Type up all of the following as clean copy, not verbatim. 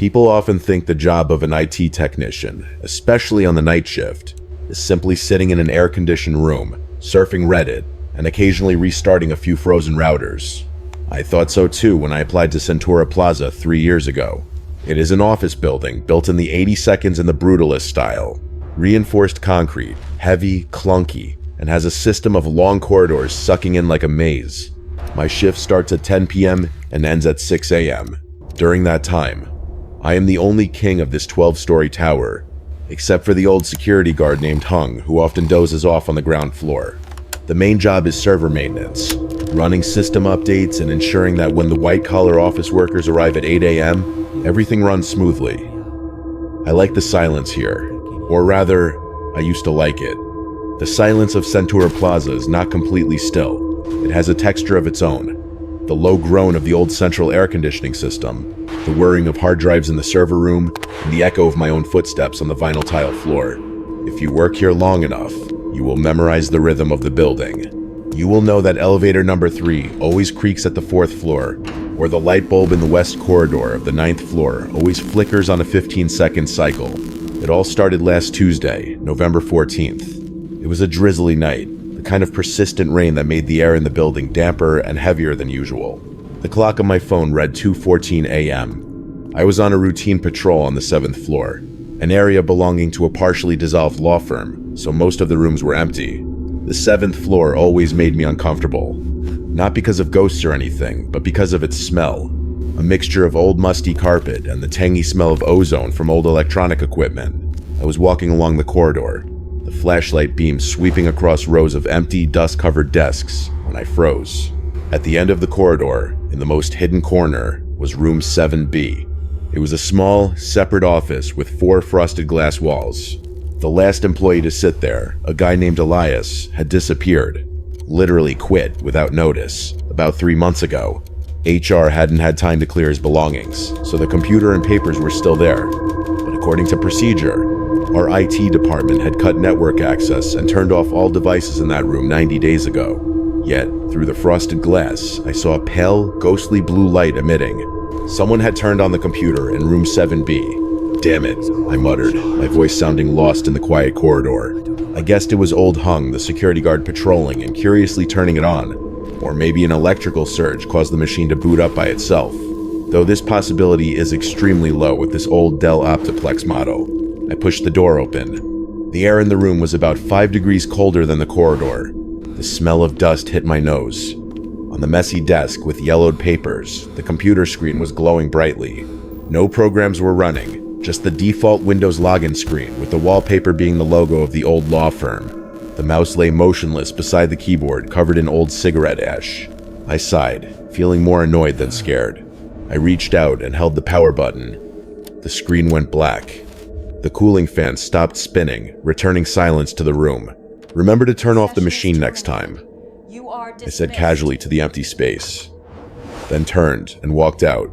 People often think the job of an IT technician, especially on the night shift, is simply sitting in an air-conditioned room, surfing Reddit, and occasionally restarting a few frozen routers. I thought so too when I applied to Centura Plaza 3 years ago. It is an office building built in the 80 seconds in the brutalist style. Reinforced concrete, heavy, clunky, and has a system of long corridors sucking in like a maze. My shift starts at 10 p.m. and ends at 6 a.m. During that time, I am the only king of this 12-story tower, except for the old security guard named Hung, who often dozes off on the ground floor. The main job is server maintenance, running system updates and ensuring that when the white-collar office workers arrive at 8 a.m., everything runs smoothly. I like the silence here, or rather, I used to like it. The silence of Centura Plaza is not completely still. It has a texture of its own. The low groan of the old central air conditioning system, the whirring of hard drives in the server room, and the echo of my own footsteps on the vinyl tile floor. If you work here long enough, you will memorize the rhythm of the building. You will know that elevator number 3 always creaks at the 4th floor, or the light bulb in the west corridor of the 9th floor always flickers on a 15-second cycle. It all started last Tuesday, November 14th. It was a drizzly night, the kind of persistent rain that made the air in the building damper and heavier than usual. The clock on my phone read 2:14 a.m. I was on a routine patrol on the 7th floor, an area belonging to a partially dissolved law firm, so most of the rooms were empty. The 7th floor always made me uncomfortable, not because of ghosts or anything, but because of its smell. A mixture of old musty carpet and the tangy smell of ozone from old electronic equipment. I was walking along the corridor, the flashlight beam sweeping across rows of empty, dust-covered desks, when I froze. At the end of the corridor, in the most hidden corner, was room 7B. It was a small, separate office with 4 frosted glass walls. The last employee to sit there, a guy named Elias, had disappeared. Literally quit without notice, about 3 months ago. HR hadn't had time to clear his belongings, so the computer and papers were still there. But according to procedure, our IT department had cut network access and turned off all devices in that room 90 days ago. Yet, through the frosted glass, I saw a pale, ghostly blue light emitting. Someone had turned on the computer in room 7B. Damn it, I muttered, my voice sounding lost in the quiet corridor. I guessed it was old Hung, the security guard patrolling and curiously turning it on. Or maybe an electrical surge caused the machine to boot up by itself. Though this possibility is extremely low with this old Dell Optiplex model. I pushed the door open. The air in the room was about 5 degrees colder than the corridor. The smell of dust hit my nose. On the messy desk with yellowed papers, the computer screen was glowing brightly. No programs were running, just the default Windows login screen with the wallpaper being the logo of the old law firm. The mouse lay motionless beside the keyboard, covered in old cigarette ash. I sighed, feeling more annoyed than scared. I reached out and held the power button. The screen went black. The cooling fan stopped spinning, returning silence to the room. Remember to turn off the machine next time, I said casually to the empty space. Then turned and walked out,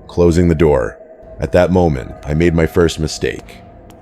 closing the door. At that moment, I made my first mistake.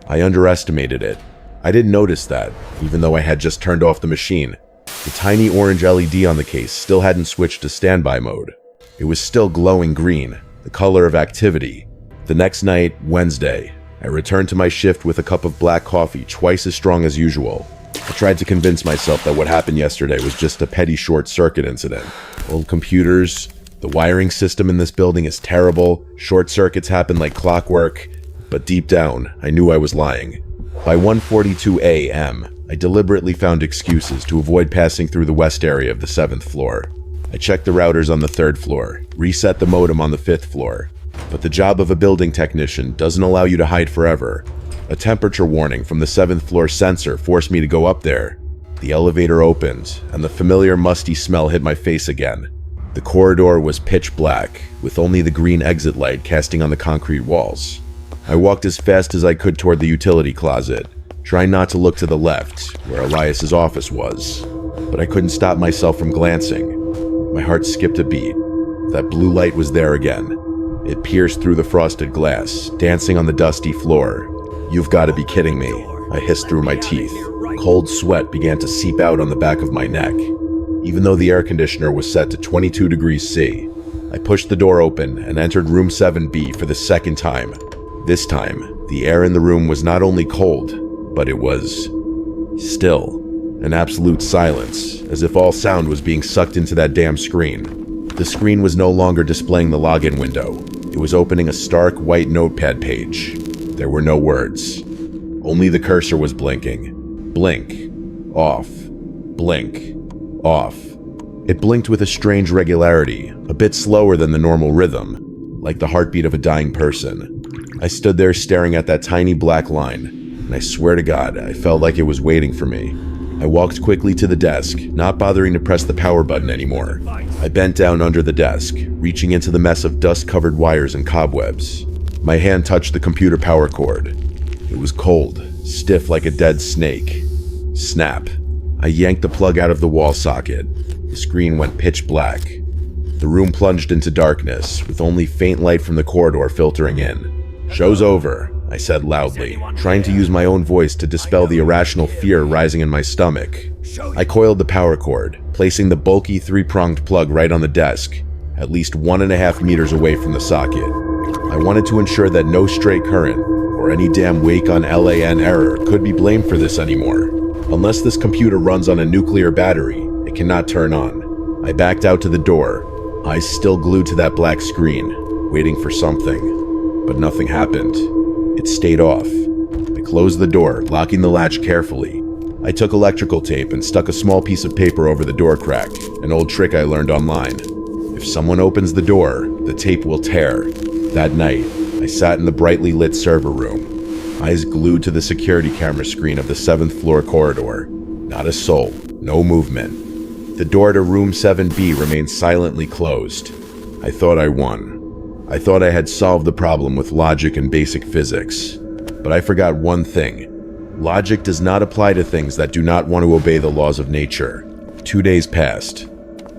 I underestimated it. I didn't notice that, even though I had just turned off the machine. The tiny orange LED on the case still hadn't switched to standby mode. It was still glowing green, the color of activity. The next night, Wednesday, I returned to my shift with a cup of black coffee twice as strong as usual. I tried to convince myself that what happened yesterday was just a petty short-circuit incident. Old computers, the wiring system in this building is terrible, short circuits happen like clockwork, but deep down, I knew I was lying. By 1:42 a.m., I deliberately found excuses to avoid passing through the west area of the 7th floor. I checked the routers on the 3rd floor, reset the modem on the 5th floor. But the job of a building technician doesn't allow you to hide forever. A temperature warning from the 7th floor sensor forced me to go up there. The elevator opened, and the familiar musty smell hit my face again. The corridor was pitch black, with only the green exit light casting on the concrete walls. I walked as fast as I could toward the utility closet, trying not to look to the left, where Elias's office was. But I couldn't stop myself from glancing. My heart skipped a beat. That blue light was there again. It pierced through the frosted glass, dancing on the dusty floor. You've got to be kidding me, I hissed through my teeth. Cold sweat began to seep out on the back of my neck. Even though the air conditioner was set to 22 degrees C, I pushed the door open and entered room 7B for the second time. This time, the air in the room was not only cold, but it was still. An absolute silence, as if all sound was being sucked into that damn screen. The screen was no longer displaying the login window. It was opening a stark white notepad page. There were no words. Only the cursor was blinking. Blink. Off. Blink. Off. It blinked with a strange regularity, a bit slower than the normal rhythm, like the heartbeat of a dying person. I stood there staring at that tiny black line, and I swear to God, I felt like it was waiting for me. I walked quickly to the desk, not bothering to press the power button anymore. I bent down under the desk, reaching into the mess of dust-covered wires and cobwebs. My hand touched the computer power cord. It was cold, stiff like a dead snake. Snap. I yanked the plug out of the wall socket. The screen went pitch black. The room plunged into darkness, with only faint light from the corridor filtering in. "Show's over," I said loudly, trying to use my own voice to dispel the irrational fear rising in my stomach. I coiled the power cord, placing the bulky three-pronged plug right on the desk, at least 1.5 meters away from the socket. I wanted to ensure that no stray current, or any damn wake on LAN error, could be blamed for this anymore. Unless this computer runs on a nuclear battery, it cannot turn on. I backed out to the door, eyes still glued to that black screen, waiting for something. But nothing happened. It stayed off. I closed the door, locking the latch carefully. I took electrical tape and stuck a small piece of paper over the door crack, an old trick I learned online. If someone opens the door, the tape will tear. That night, I sat in the brightly lit server room, eyes glued to the security camera screen of the 7th floor corridor. Not a soul, no movement. The door to room 7B remained silently closed. I thought I won. I thought I had solved the problem with logic and basic physics. But I forgot one thing. Logic does not apply to things that do not want to obey the laws of nature. 2 days passed.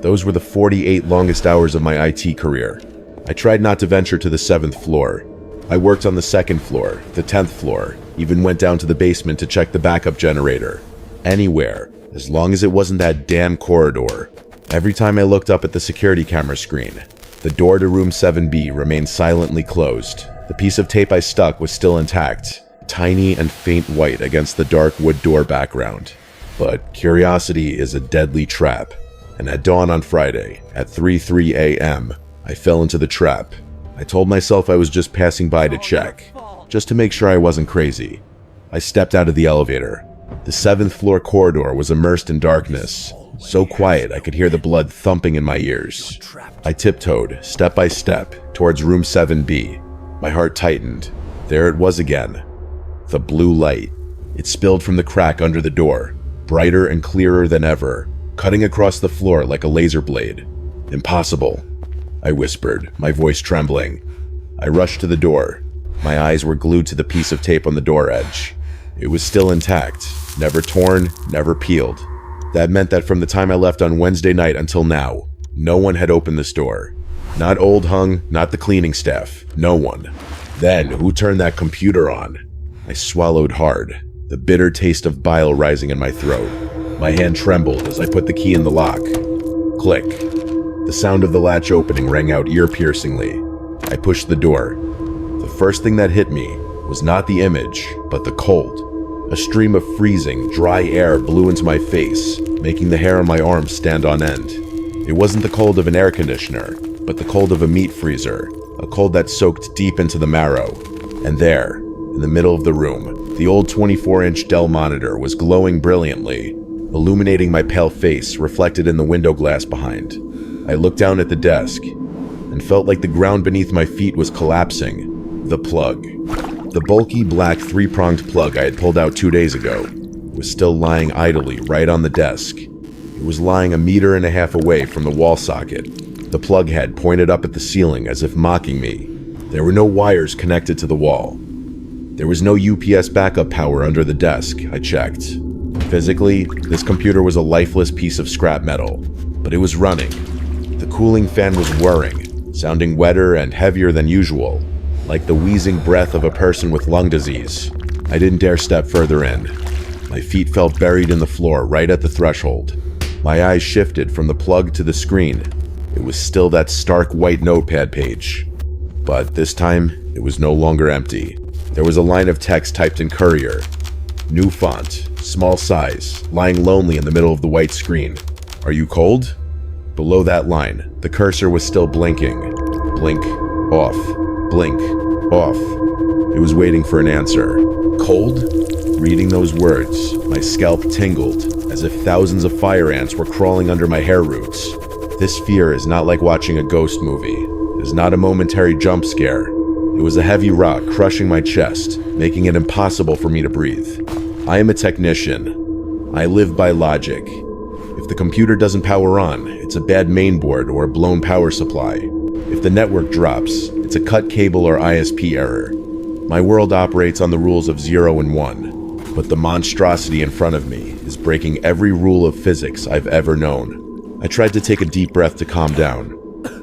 Those were the 48 longest hours of my IT career. I tried not to venture to the 7th floor. I worked on the 2nd floor, the 10th floor, even went down to the basement to check the backup generator. Anywhere, as long as it wasn't that damn corridor. Every time I looked up at the security camera screen, the door to room 7B remained silently closed. The piece of tape I stuck was still intact, tiny and faint white against the dark wood door background. But curiosity is a deadly trap, and at dawn on Friday, at 3:03 a.m., I fell into the trap. I told myself I was just passing by to check, just to make sure I wasn't crazy. I stepped out of the elevator. The 7th floor corridor was immersed in darkness, so quiet I could hear the blood thumping in my ears. I tiptoed, step by step, towards room 7B. My heart tightened. There it was again. The blue light. It spilled from the crack under the door, brighter and clearer than ever, cutting across the floor like a laser blade. "Impossible," I whispered, my voice trembling. I rushed to the door. My eyes were glued to the piece of tape on the door edge. It was still intact, never torn, never peeled. That meant that from the time I left on Wednesday night until now, no one had opened this door. Not Old Hung, not the cleaning staff, no one. Then, who turned that computer on? I swallowed hard, the bitter taste of bile rising in my throat. My hand trembled as I put the key in the lock. Click. The sound of the latch opening rang out ear-piercingly. I pushed the door. The first thing that hit me was not the image, but the cold. A stream of freezing, dry air blew into my face, making the hair on my arms stand on end. It wasn't the cold of an air conditioner, but the cold of a meat freezer, a cold that soaked deep into the marrow. And there, in the middle of the room, the old 24-inch Dell monitor was glowing brilliantly, illuminating my pale face reflected in the window glass behind. I looked down at the desk and felt like the ground beneath my feet was collapsing. The plug. The bulky black three-pronged plug I had pulled out 2 days ago was still lying idly right on the desk. It was lying 1.5 meters away from the wall socket, the plug head pointed up at the ceiling as if mocking me. There were no wires connected to the wall. There was no UPS backup power under the desk, I checked. Physically, this computer was a lifeless piece of scrap metal, but it was running. The cooling fan was whirring, sounding wetter and heavier than usual, like the wheezing breath of a person with lung disease. I didn't dare step further in. My feet felt buried in the floor right at the threshold. My eyes shifted from the plug to the screen. It was still that stark white notepad page. But this time, it was no longer empty. There was a line of text typed in Courier. New font, small size, lying lonely in the middle of the white screen. Are you cold? Below that line, the cursor was still blinking. Blink, off, blink, off. It was waiting for an answer. Cold? Reading those words, my scalp tingled, as if thousands of fire ants were crawling under my hair roots. This fear is not like watching a ghost movie. It is not a momentary jump scare. It was a heavy rock crushing my chest, making it impossible for me to breathe. I am a technician. I live by logic. If the computer doesn't power on, it's a bad mainboard or a blown power supply. If the network drops, it's a cut cable or ISP error. My world operates on the rules of 0 and 1, but the monstrosity in front of me is breaking every rule of physics I've ever known. I tried to take a deep breath to calm down,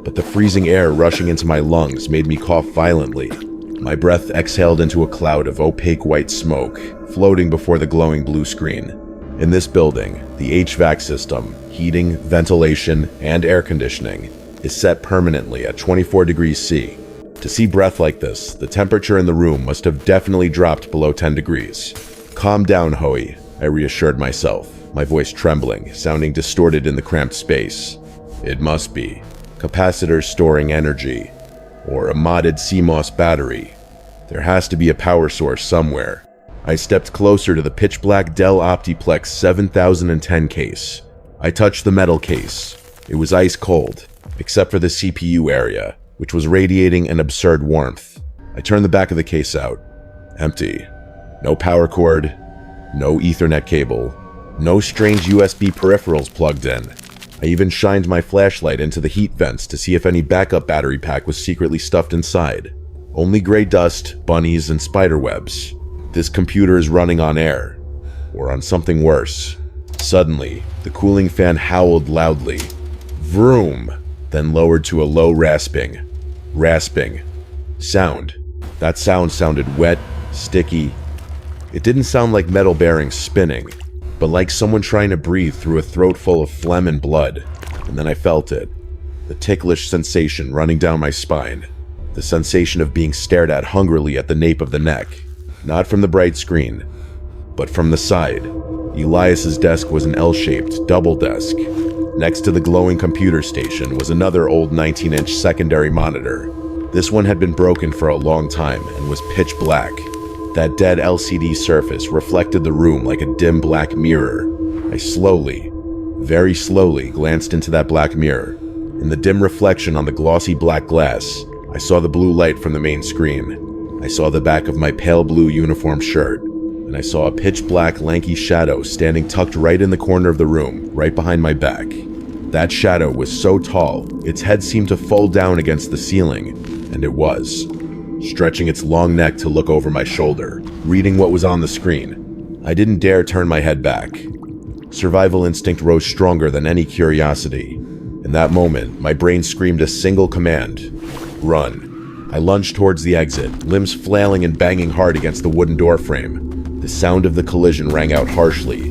but the freezing air rushing into my lungs made me cough violently. My breath exhaled into a cloud of opaque white smoke, floating before the glowing blue screen. In this building, the HVAC system, heating, ventilation, and air conditioning, is set permanently at 24 degrees C. To see breath like this, the temperature in the room must have definitely dropped below 10 degrees. Calm down, Hoey, I reassured myself, my voice trembling, sounding distorted in the cramped space. It must be capacitors storing energy, or a modded CMOS battery. There has to be a power source somewhere. I stepped closer to the pitch-black Dell Optiplex 7010 case. I touched the metal case. It was ice cold, except for the CPU area, which was radiating an absurd warmth. I turned the back of the case out. Empty. No power cord, no Ethernet cable, no strange USB peripherals plugged in. I even shined my flashlight into the heat vents to see if any backup battery pack was secretly stuffed inside. Only gray dust, bunnies, and spider webs. This computer is running on air, or on something worse. Suddenly, the cooling fan howled loudly. Vroom! Then lowered to a low rasping sound. That sound sounded wet, sticky. It didn't sound like metal bearings spinning, but like someone trying to breathe through a throat full of phlegm and blood. And then I felt it. The ticklish sensation running down my spine. The sensation of being stared at hungrily at the nape of the neck. Not from the bright screen, but from the side. Elias's desk was an L-shaped double desk. Next to the glowing computer station was another old 19-inch secondary monitor. This one had been broken for a long time and was pitch black. That dead LCD surface reflected the room like a dim black mirror. I slowly, very slowly glanced into that black mirror. In the dim reflection on the glossy black glass, I saw the blue light from the main screen. I saw the back of my pale blue uniform shirt, and I saw a pitch black lanky shadow standing tucked right in the corner of the room, right behind my back. That shadow was so tall, its head seemed to fold down against the ceiling, and it was. Stretching its long neck to look over my shoulder, reading what was on the screen. I didn't dare turn my head back. Survival instinct rose stronger than any curiosity. In that moment, my brain screamed a single command: run. I lunged towards the exit, limbs flailing and banging hard against the wooden door frame. The sound of the collision rang out harshly,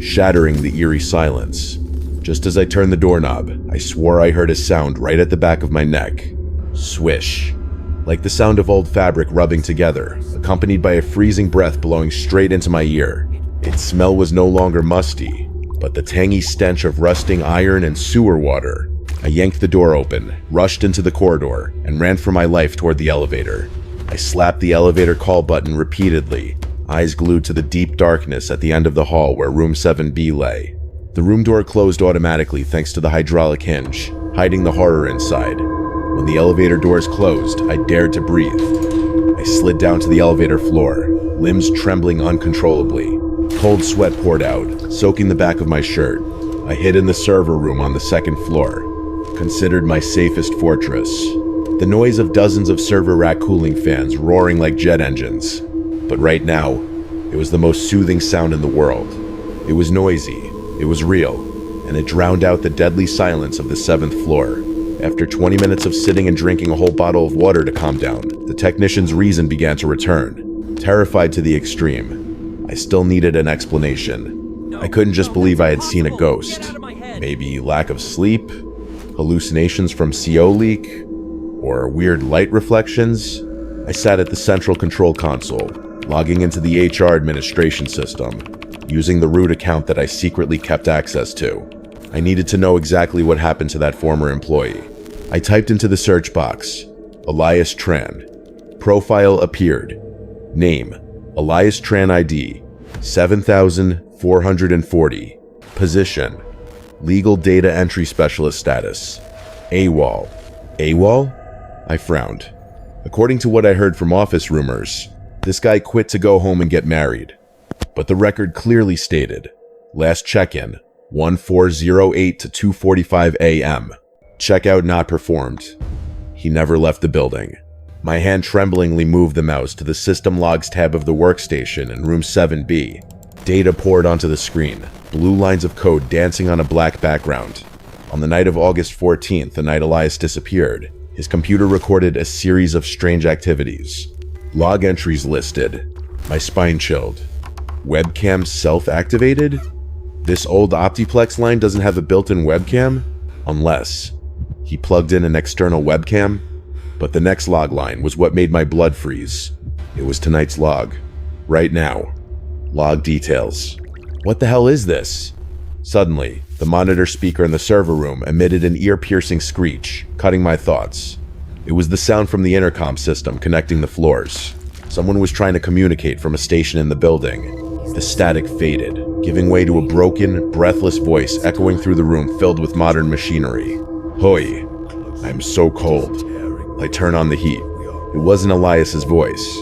shattering the eerie silence. Just as I turned the doorknob, I swore I heard a sound right at the back of my neck. Swish. Like the sound of old fabric rubbing together, accompanied by a freezing breath blowing straight into my ear. Its smell was no longer musty, but the tangy stench of rusting iron and sewer water. I yanked the door open, rushed into the corridor, and ran for my life toward the elevator. I slapped the elevator call button repeatedly, eyes glued to the deep darkness at the end of the hall where room 7B lay. The room door closed automatically thanks to the hydraulic hinge, hiding the horror inside. When the elevator doors closed, I dared to breathe. I slid down to the elevator floor, limbs trembling uncontrollably. Cold sweat poured out, soaking the back of my shirt. I hid in the server room on the second floor, considered my safest fortress. The noise of dozens of server rack cooling fans roaring like jet engines. But right now, it was the most soothing sound in the world. It was noisy, it was real, and it drowned out the deadly silence of the 7th floor. After 20 minutes of sitting and drinking a whole bottle of water to calm down, the technician's reason began to return. Terrified to the extreme, I still needed an explanation. I couldn't just believe I had seen a ghost. Maybe lack of sleep? Hallucinations from CO leak? Or weird light reflections? I sat at the central control console, logging into the HR administration system, using the root account that I secretly kept access to. I needed to know exactly what happened to that former employee. I typed into the search box, Elias Tran. Profile appeared. Name, Elias Tran ID, 7440. Position, legal data entry specialist status. AWOL. AWOL? I frowned. According to what I heard from office rumors, this guy quit to go home and get married. But the record clearly stated, last check-in, 1408 to 2:45 a.m. Checkout not performed. He never left the building. My hand tremblingly moved the mouse to the System Logs tab of the workstation in room 7B. Data poured onto the screen, blue lines of code dancing on a black background. On the night of August 14th, the night Elias disappeared, his computer recorded a series of strange activities. Log entries listed. My spine chilled. Webcam self-activated? This old Optiplex line doesn't have a built-in webcam? Unless he plugged in an external webcam? But the next log line was what made my blood freeze. It was tonight's log. Right now. Log details. What the hell is this? Suddenly, the monitor speaker in the server room emitted an ear-piercing screech, cutting my thoughts. It was the sound from the intercom system connecting the floors. Someone was trying to communicate from a station in the building. The static faded, giving way to a broken, breathless voice echoing through the room filled with modern machinery. Hoi, I am so cold. I turn on the heat. It wasn't Elias's voice.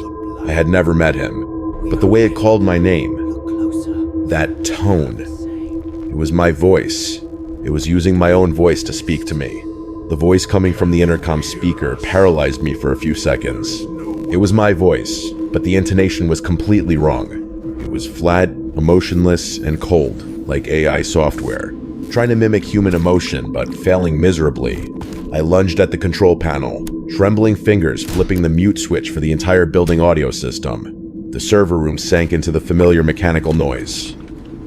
I had never met him, but the way it called my name, that tone, it was my voice. It was using my own voice to speak to me. The voice coming from the intercom speaker paralyzed me for a few seconds. It was my voice, but the intonation was completely wrong. It was flat, emotionless, and cold, like AI software, trying to mimic human emotion but failing miserably. I lunged at the control panel, trembling fingers flipping the mute switch for the entire building audio system. The server room sank into the familiar mechanical noise.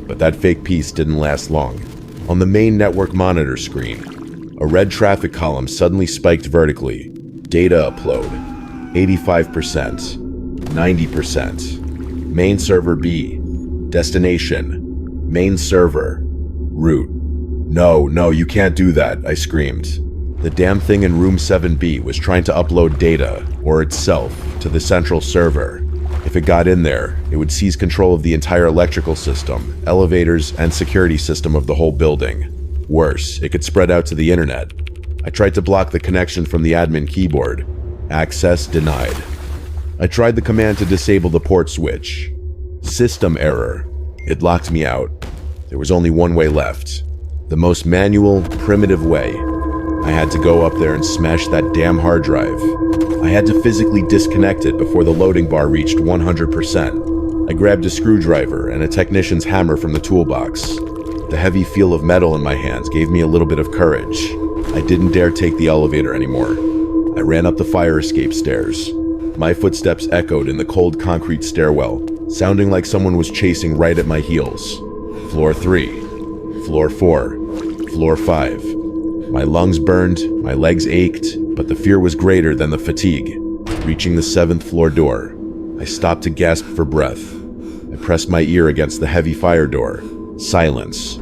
But that fake peace didn't last long. On the main network monitor screen, a red traffic column suddenly spiked vertically. Data upload, 85%, 90%. Main server B, destination, main server, root. No, you can't do that, I screamed. The damn thing in room 7B was trying to upload data, or itself, to the central server. If it got in there, it would seize control of the entire electrical system, elevators, and security system of the whole building. Worse, it could spread out to the internet. I tried to block the connection from the admin keyboard. Access denied. I tried the command to disable the port switch. System error. It locked me out. There was only one way left. The most manual, primitive way. I had to go up there and smash that damn hard drive. I had to physically disconnect it before the loading bar reached 100%. I grabbed a screwdriver and a technician's hammer from the toolbox. The heavy feel of metal in my hands gave me a little bit of courage. I didn't dare take the elevator anymore. I ran up the fire escape stairs. My footsteps echoed in the cold concrete stairwell, sounding like someone was chasing right at my heels. Floor 3, Floor 4, Floor 5. My lungs burned, my legs ached, but the fear was greater than the fatigue. Reaching the 7th floor door, I stopped to gasp for breath. I pressed my ear against the heavy fire door. Silence.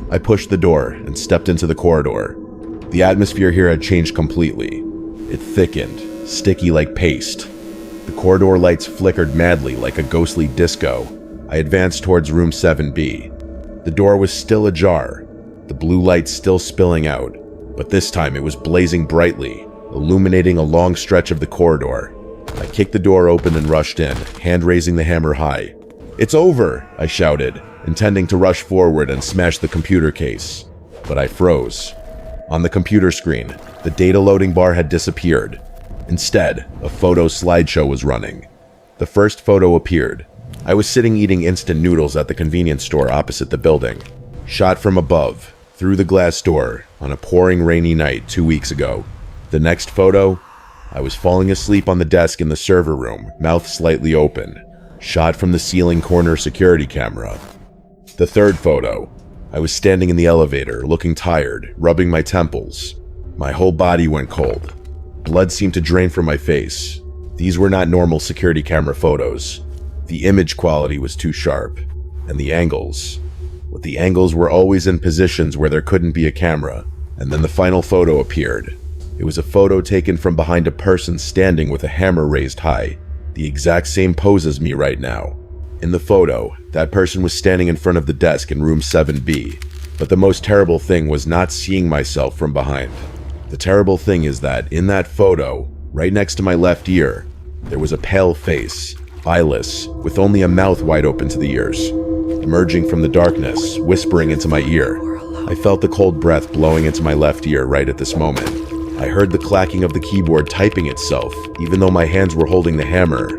I pushed the door and stepped into the corridor. The atmosphere here had changed completely. It thickened, sticky like paste. The corridor lights flickered madly like a ghostly disco. I advanced towards room 7B. The door was still ajar, the blue light still spilling out, but this time it was blazing brightly, illuminating a long stretch of the corridor. I kicked the door open and rushed in, hand raising the hammer high. "It's over!" I shouted, intending to rush forward and smash the computer case. But I froze. On the computer screen, the data loading bar had disappeared. Instead, a photo slideshow was running. The first photo appeared. I was sitting eating instant noodles at the convenience store opposite the building. Shot from above, through the glass door, on a pouring rainy night 2 weeks ago. The next photo, I was falling asleep on the desk in the server room, mouth slightly open. Shot from the ceiling corner security camera. The third photo, I was standing in the elevator, looking tired, rubbing my temples. My whole body went cold. Blood seemed to drain from my face. These were not normal security camera photos. The image quality was too sharp. And the angles. Well, the angles were always in positions where there couldn't be a camera. And then the final photo appeared. It was a photo taken from behind a person standing with a hammer raised high. The exact same pose as me right now. In the photo, that person was standing in front of the desk in room 7B. But the most terrible thing was not seeing myself from behind. The terrible thing is that in that photo, right next to my left ear, there was a pale face, eyeless, with only a mouth wide open to the ears, emerging from the darkness, whispering into my ear. I felt the cold breath blowing into my left ear right at this moment. I heard the clacking of the keyboard typing itself, even though my hands were holding the hammer.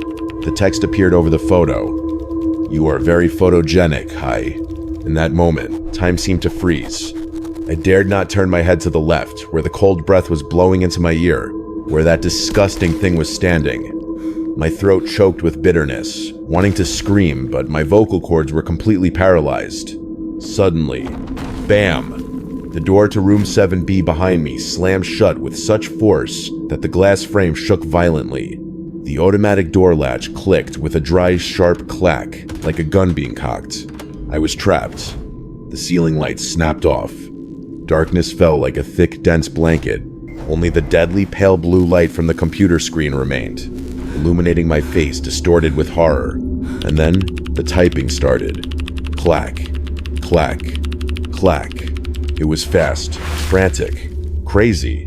The text appeared over the photo. "You are very photogenic, hi." In that moment, time seemed to freeze. I dared not turn my head to the left, where the cold breath was blowing into my ear, where that disgusting thing was standing. My throat choked with bitterness, wanting to scream, but my vocal cords were completely paralyzed. Suddenly, bam! The door to room 7B behind me slammed shut with such force that the glass frame shook violently. The automatic door latch clicked with a dry, sharp clack, like a gun being cocked. I was trapped. The ceiling lights snapped off. Darkness fell like a thick, dense blanket. Only the deadly pale blue light from the computer screen remained, illuminating my face distorted with horror. And then, the typing started. Clack, clack, clack. It was fast, frantic, crazy.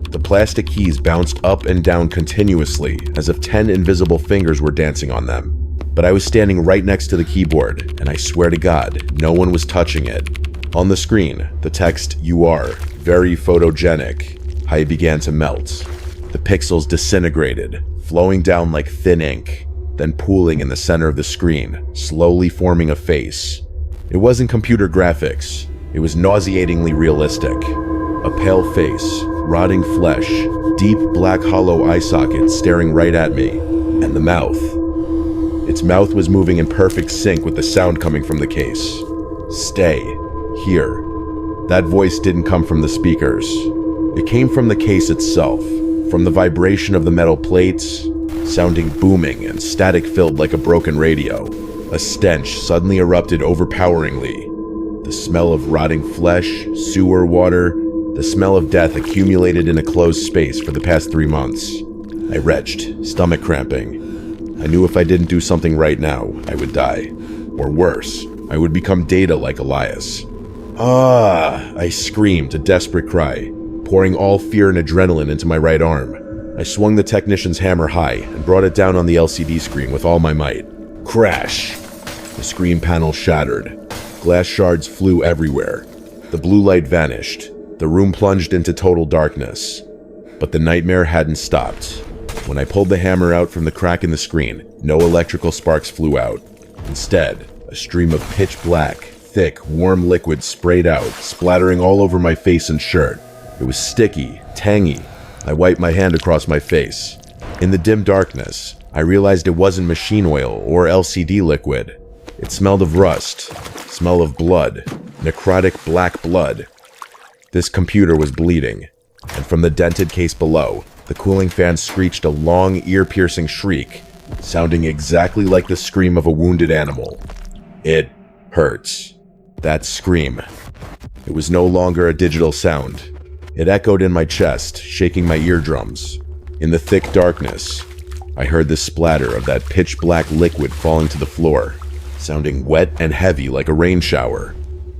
The plastic keys bounced up and down continuously, as if 10 invisible fingers were dancing on them. But I was standing right next to the keyboard, and I swear to God, no one was touching it. On the screen, the text, "You are very photogenic," began to melt. The pixels disintegrated, flowing down like thin ink, then pooling in the center of the screen, slowly forming a face. It wasn't computer graphics. It was nauseatingly realistic. A pale face, rotting flesh, deep black hollow eye sockets staring right at me, and the mouth. Its mouth was moving in perfect sync with the sound coming from the case. "Stay. Here." That voice didn't come from the speakers. It came from the case itself, from the vibration of the metal plates, sounding booming and static-filled like a broken radio. A stench suddenly erupted overpoweringly. The smell of rotting flesh, sewer water, the smell of death accumulated in a closed space for the past 3 months. I retched, stomach cramping. I knew if I didn't do something right now, I would die. Or worse, I would become Data like Elias. "Ah!" I screamed, a desperate cry, pouring all fear and adrenaline into my right arm. I swung the technician's hammer high and brought it down on the LCD screen with all my might. Crash! The screen panel shattered. Glass shards flew everywhere. The blue light vanished. The room plunged into total darkness. But the nightmare hadn't stopped. When I pulled the hammer out from the crack in the screen, no electrical sparks flew out. Instead, a stream of pitch black, thick, warm liquid sprayed out, splattering all over my face and shirt. It was sticky, tangy. I wiped my hand across my face. In the dim darkness, I realized it wasn't machine oil or LCD liquid. It smelled of rust, smell of blood, necrotic black blood. This computer was bleeding, and from the dented case below, the cooling fan screeched a long, ear-piercing shriek, sounding exactly like the scream of a wounded animal. It hurts. That scream. It was no longer a digital sound. It echoed in my chest, shaking my eardrums. In the thick darkness, I heard the splatter of that pitch-black liquid falling to the floor, sounding wet and heavy like a rain shower.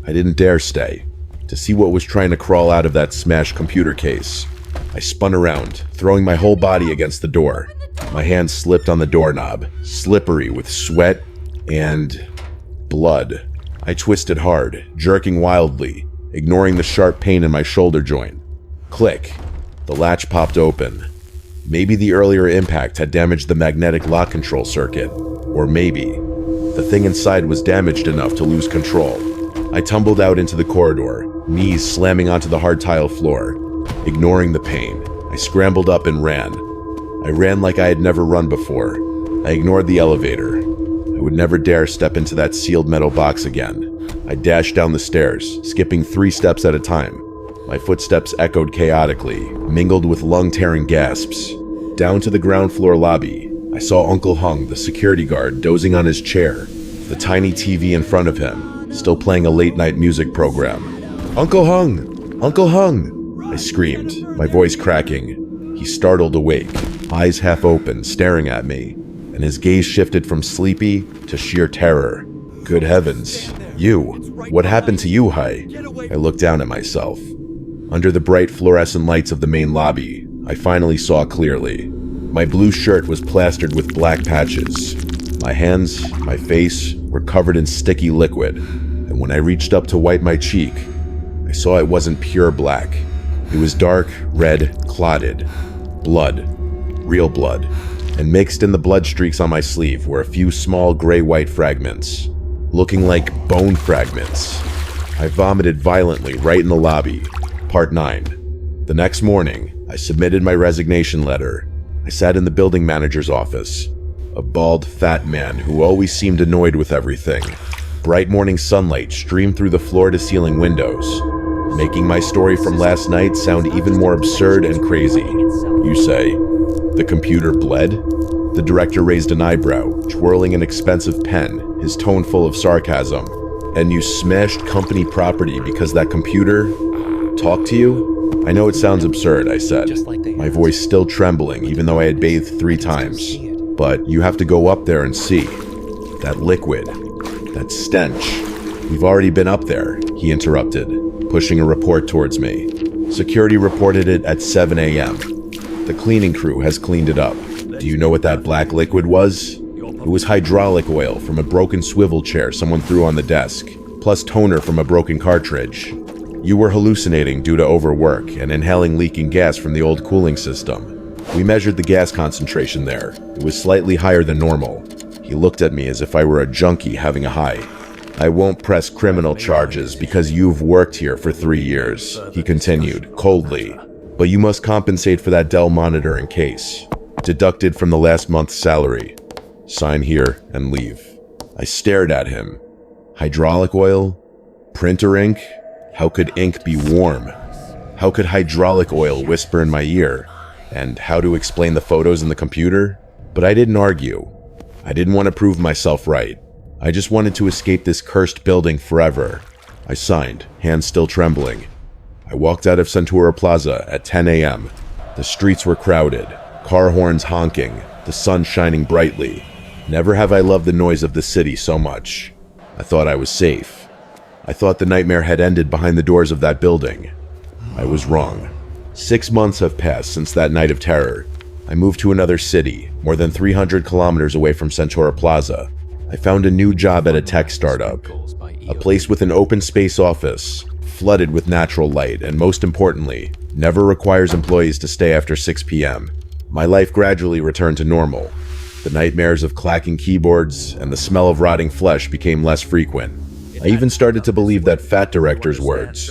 I didn't dare stay, to see what was trying to crawl out of that smashed computer case. I spun around, throwing my whole body against the door. My hand slipped on the doorknob, slippery with sweat and blood. I twisted hard, jerking wildly, ignoring the sharp pain in my shoulder joint. Click. The latch popped open. Maybe the earlier impact had damaged the magnetic lock control circuit. Or maybe the thing inside was damaged enough to lose control. I tumbled out into the corridor, knees slamming onto the hard tile floor. Ignoring the pain, I scrambled up and ran. I ran like I had never run before. I ignored the elevator. I would never dare step into that sealed metal box again. I dashed down the stairs, skipping 3 steps at a time. My footsteps echoed chaotically, mingled with lung-tearing gasps. Down to the ground floor lobby, I saw Uncle Hung, the security guard, dozing on his chair, the tiny TV in front of him, still playing a late-night music program. "Uncle Hung! Uncle Hung!" I screamed, my voice cracking. He startled awake, eyes half open, staring at me, and his gaze shifted from sleepy to sheer terror. "Good heavens, you! What happened to you, Hai?" I looked down at myself. Under the bright fluorescent lights of the main lobby, I finally saw clearly. My blue shirt was plastered with black patches. My hands, my face, were covered in sticky liquid, and when I reached up to wipe my cheek, I saw it wasn't pure black. It was dark, red, clotted. Blood. Real blood. And mixed in the blood streaks on my sleeve were a few small gray-white fragments, looking like bone fragments. I vomited violently right in the lobby. Part 9. The next morning, I submitted my resignation letter. I sat in the building manager's office, a bald, fat man who always seemed annoyed with everything. Bright morning sunlight streamed through the floor-to-ceiling windows, making my story from last night sound even more absurd and crazy. "You say, the computer bled?" The director raised an eyebrow, twirling an expensive pen, his tone full of sarcasm. "And you smashed company property because that computer talked to you?" "I know it sounds absurd," I said, my voice still trembling even though I had bathed 3 times. "But you have to go up there and see. That liquid, that stench." "We've already been up there," he interrupted, pushing a report towards me. "Security reported it at 7 a.m. The cleaning crew has cleaned it up. Do you know what that black liquid was? It was hydraulic oil from a broken swivel chair someone threw on the desk, plus toner from a broken cartridge. You were hallucinating due to overwork and inhaling leaking gas from the old cooling system. We measured the gas concentration there. It was slightly higher than normal." He looked at me as if I were a junkie having a high. "I won't press criminal charges because you've worked here for 3 years," he continued, coldly. "But you must compensate for that Dell monitor in case. Deducted from the last month's salary. Sign here and leave." I stared at him. Hydraulic oil? Printer ink? How could ink be warm? How could hydraulic oil whisper in my ear? And how to explain the photos in the computer? But I didn't argue. I didn't want to prove myself right. I just wanted to escape this cursed building forever. I signed, hands still trembling. I walked out of Centura Plaza at 10 a.m. The streets were crowded, car horns honking, the sun shining brightly. Never have I loved the noise of the city so much. I thought I was safe. I thought the nightmare had ended behind the doors of that building. I was wrong. 6 months have passed since that night of terror. I moved to another city, more than 300 kilometers away from Centura Plaza. I found a new job at a tech startup, a place with an open space office, flooded with natural light, and most importantly, never requires employees to stay after 6 p.m. My life gradually returned to normal. The nightmares of clacking keyboards and the smell of rotting flesh became less frequent. I even started to believe that fat director's words.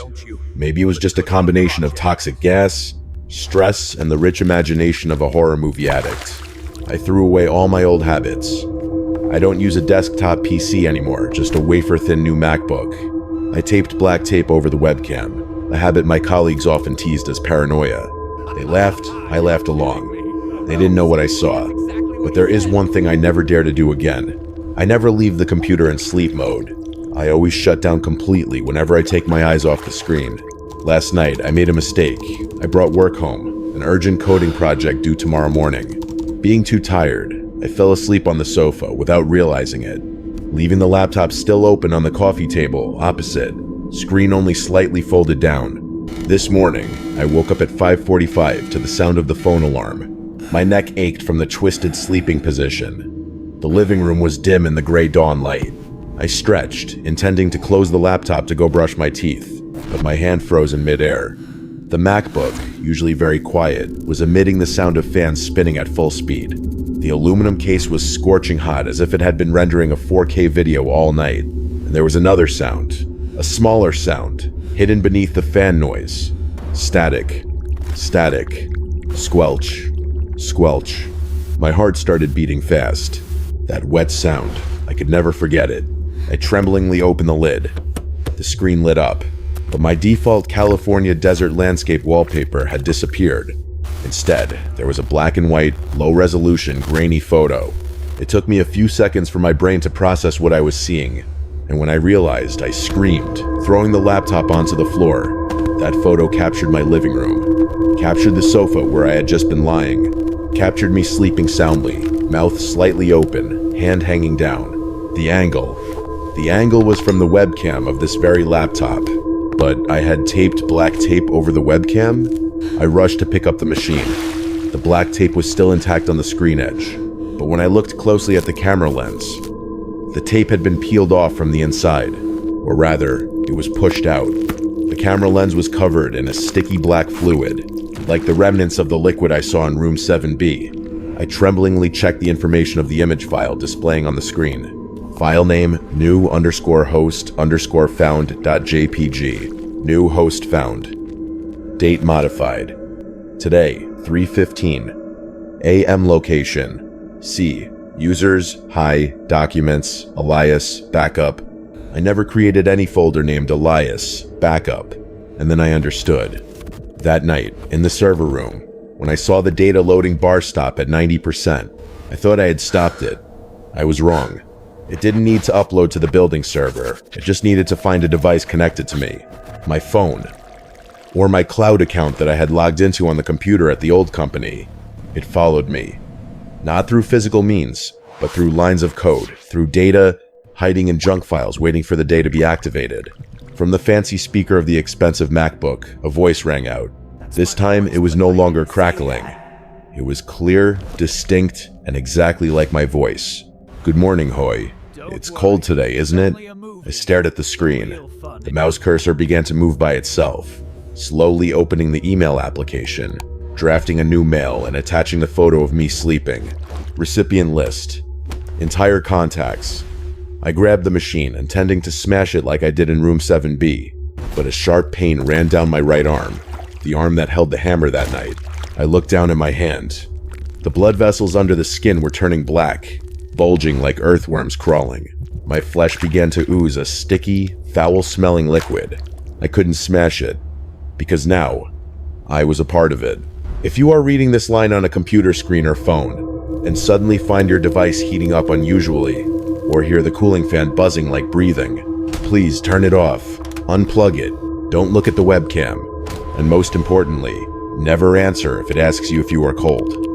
Maybe it was just a combination of toxic gas, stress, and the rich imagination of a horror movie addict. I threw away all my old habits. I don't use a desktop PC anymore, just a wafer-thin new MacBook. I taped black tape over the webcam, a habit my colleagues often teased as paranoia. They laughed, I laughed along. They didn't know what I saw. But there is one thing I never dare to do again. I never leave the computer in sleep mode. I always shut down completely whenever I take my eyes off the screen. Last night, I made a mistake. I brought work home, an urgent coding project due tomorrow morning. Being too tired, I fell asleep on the sofa without realizing it, leaving the laptop still open on the coffee table opposite, screen only slightly folded down. This morning, I woke up at 5:45 to the sound of the phone alarm. My neck ached from the twisted sleeping position. The living room was dim in the gray dawn light. I stretched, intending to close the laptop to go brush my teeth, but my hand froze in midair. The MacBook, usually very quiet, was emitting the sound of fans spinning at full speed. The aluminum case was scorching hot as if it had been rendering a 4K video all night. And there was another sound, a smaller sound, hidden beneath the fan noise. Static, static, squelch, squelch. My heart started beating fast. That wet sound, I could never forget it. I tremblingly opened the lid. The screen lit up. But my default California desert landscape wallpaper had disappeared. Instead, there was a black and white, low-resolution, grainy photo. It took me a few seconds for my brain to process what I was seeing, and when I realized, I screamed, throwing the laptop onto the floor. That photo captured my living room, captured the sofa where I had just been lying, captured me sleeping soundly, mouth slightly open, hand hanging down. The angle was from the webcam of this very laptop, but I had taped black tape over the webcam. I rushed to pick up the machine. The black tape was still intact on the screen edge, but when I looked closely at the camera lens, the tape had been peeled off from the inside, or rather, it was pushed out. The camera lens was covered in a sticky black fluid, like the remnants of the liquid I saw in room 7B. I tremblingly checked the information of the image file displaying on the screen. File name, new_host_found.jpg. New host found. Date modified. Today, 3:15 a.m. Location. C. Users, hi, documents, Elias, backup. I never created any folder named Elias, backup. And then I understood. That night, in the server room, when I saw the data loading bar stop at 90%, I thought I had stopped it. I was wrong. It didn't need to upload to the building server. It just needed to find a device connected to me. My phone. Or my cloud account that I had logged into on the computer at the old company. It followed me. Not through physical means, but through lines of code, through data, hiding in junk files waiting for the day to be activated. From the fancy speaker of the expensive MacBook, a voice rang out. This time, it was no longer crackling. It was clear, distinct, and exactly like my voice. Good morning, Hoy. It's cold today, isn't it? I stared at the screen. The mouse cursor began to move by itself, slowly opening the email application, drafting a new mail and attaching the photo of me sleeping. Recipient list. Entire contacts. I grabbed the machine, intending to smash it like I did in room 7B, but a sharp pain ran down my right arm, the arm that held the hammer that night. I looked down at my hand. The blood vessels under the skin were turning black, bulging like earthworms crawling. My flesh began to ooze a sticky, foul-smelling liquid. I couldn't smash it, because now, I was a part of it. If you are reading this line on a computer screen or phone, and suddenly find your device heating up unusually, or hear the cooling fan buzzing like breathing, please turn it off, unplug it, don't look at the webcam, and most importantly, never answer if it asks you if you are cold.